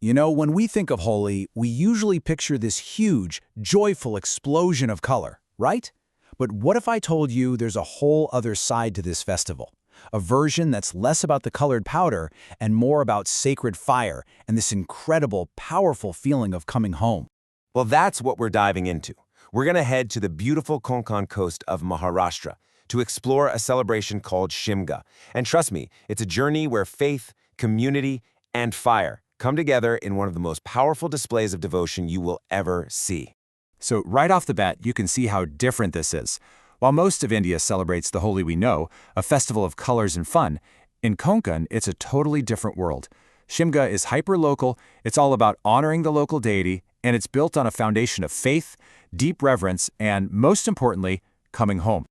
You know, when we think of Holi, we usually picture this huge, joyful explosion of color, right? But what if I told you there's a whole other side to this festival? A version that's less about the colored powder and more about sacred fire and this incredible, powerful feeling of coming home. Well, that's what we're diving into. We're going to head to the beautiful Kokan coast of Maharashtra to explore a celebration called Shimga. And trust me, it's a journey where faith, community, and fire come together in one of the most powerful displays of devotion you will ever see. So right off the bat, you can see how different this is. While most of India celebrates the Holi we know, a festival of colors and fun, in Konkan, it's a totally different world. Shimga is hyper-local, it's all about honoring the local deity, and it's built on a foundation of faith, deep reverence, and, most importantly, coming home.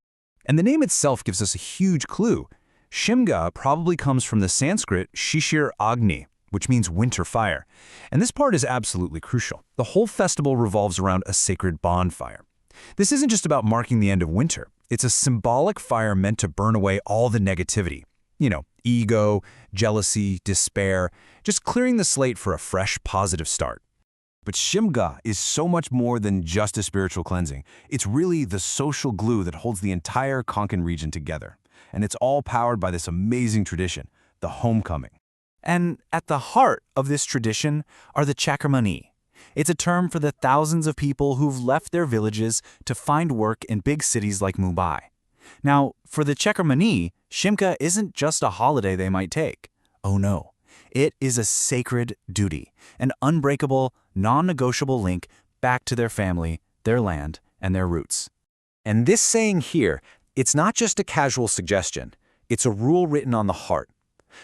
And the name itself gives us a huge clue. Shimga probably comes from the Sanskrit Shishir Agni, which means winter fire. And this part is absolutely crucial. The whole festival revolves around a sacred bonfire. This isn't just about marking the end of winter. It's a symbolic fire meant to burn away all the negativity. You know, ego, jealousy, despair, just clearing the slate for a fresh, positive start. But Shimga is so much more than just a spiritual cleansing. It's really the social glue that holds the entire Konkan region together. And it's all powered by this amazing tradition, the homecoming. And at the heart of this tradition are the Chakramani. It's a term for the thousands of people who've left their villages to find work in big cities like Mumbai. Now, for the Chakramani, Shimga isn't just a holiday they might take. Oh no, it is a sacred duty, an unbreakable, non-negotiable link back to their family, their land, and their roots. And this saying here, it's not just a casual suggestion. It's a rule written on the heart.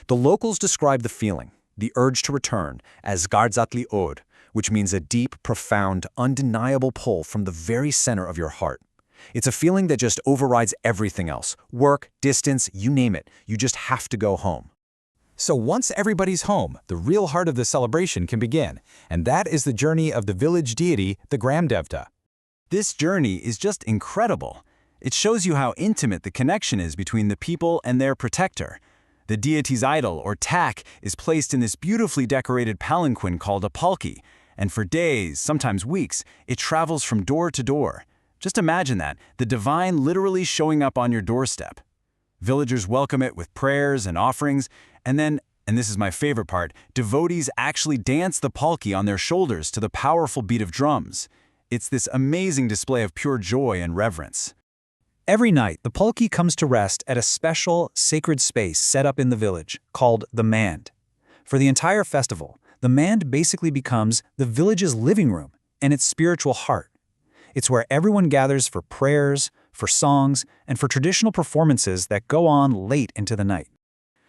The locals describe the feeling, the urge to return, as gardzatli od, which means a deep, profound, undeniable pull from the very center of your heart. It's a feeling that just overrides everything else. Work, distance, you name it. You just have to go home. So once everybody's home, the real heart of the celebration can begin, and that is the journey of the village deity, the Gram Devta. This journey is just incredible. It shows you how intimate the connection is between the people and their protector. The deity's idol, or tak, is placed in this beautifully decorated palanquin called a palki, and for days, sometimes weeks, it travels from door to door. Just imagine that, the divine literally showing up on your doorstep. Villagers welcome it with prayers and offerings, and then, and this is my favorite part, devotees actually dance the palki on their shoulders to the powerful beat of drums. It's this amazing display of pure joy and reverence. Every night, the palki comes to rest at a special, sacred space set up in the village, called the mand. For the entire festival, the mand basically becomes the village's living room and its spiritual heart. It's where everyone gathers for prayers, for songs, and for traditional performances that go on late into the night.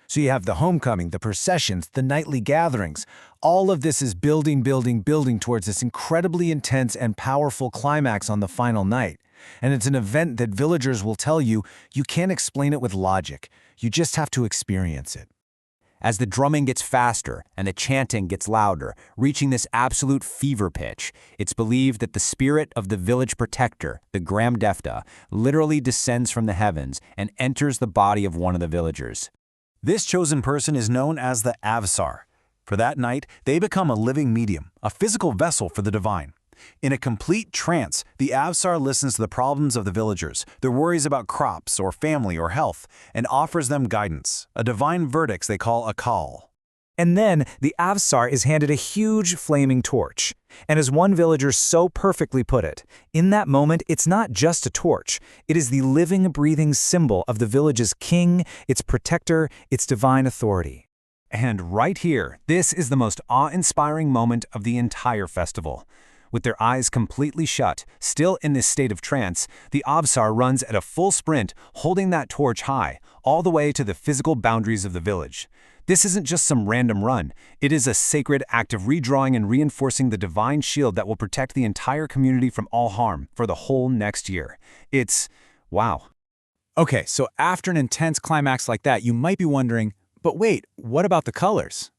So you have the homecoming, the processions, the nightly gatherings. All of this is building towards this incredibly intense and powerful climax on the final night. And it's an event that villagers will tell you can't explain it with logic. You just have to experience it. As the drumming gets faster and the chanting gets louder, reaching this absolute fever pitch, it's believed that the spirit of the village protector, the Gram Devta, literally descends from the heavens and enters the body of one of the villagers. This chosen person is known as the Avsar. For that night, they become a living medium, a physical vessel for the divine. In a complete trance, the Avsar listens to the problems of the villagers, their worries about crops or family or health, and offers them guidance, a divine verdict they call a call. And then the Avsar is handed a huge flaming torch. And as one villager so perfectly put it, in that moment it's not just a torch, it is the living, breathing symbol of the village's king, its protector, its divine authority. And right here, this is the most awe-inspiring moment of the entire festival. With their eyes completely shut, still in this state of trance, the Avsar runs at a full sprint, holding that torch high, all the way to the physical boundaries of the village. This isn't just some random run. It is a sacred act of redrawing and reinforcing the divine shield that will protect the entire community from all harm for the whole next year. It's wow. Okay, so after an intense climax like that, you might be wondering, but wait, what about the colors?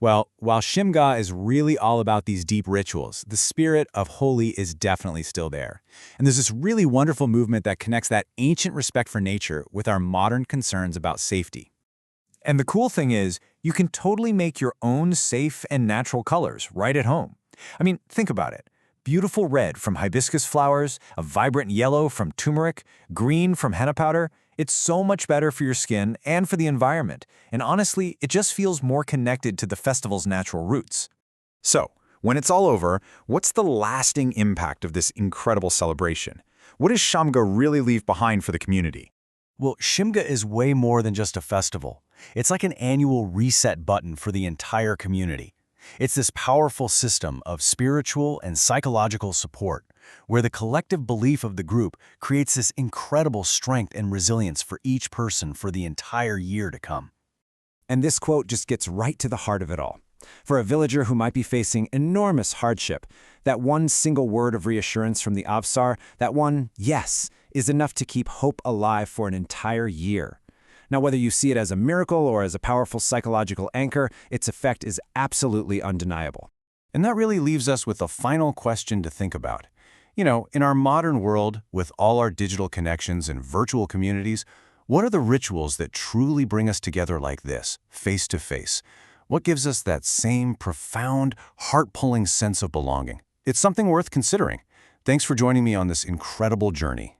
Well, while Shimga is really all about these deep rituals, the spirit of Holi is definitely still there. And there's this really wonderful movement that connects that ancient respect for nature with our modern concerns about safety. And the cool thing is, you can totally make your own safe and natural colors right at home. I mean, think about it. Beautiful red from hibiscus flowers, a vibrant yellow from turmeric, green from henna powder. It's so much better for your skin and for the environment. And honestly, it just feels more connected to the festival's natural roots. So, when it's all over, what's the lasting impact of this incredible celebration? What does Shimga really leave behind for the community? Well, Shimga is way more than just a festival. It's like an annual reset button for the entire community. It's this powerful system of spiritual and psychological support, where the collective belief of the group creates this incredible strength and resilience for each person for the entire year to come. And this quote just gets right to the heart of it all. For a villager who might be facing enormous hardship, that one single word of reassurance from the Avsar, that one yes, is enough to keep hope alive for an entire year. Now, whether you see it as a miracle or as a powerful psychological anchor, its effect is absolutely undeniable. And that really leaves us with a final question to think about. You know, in our modern world, with all our digital connections and virtual communities, what are the rituals that truly bring us together like this, face to face? What gives us that same profound, heart-pulling sense of belonging? It's something worth considering. Thanks for joining me on this incredible journey.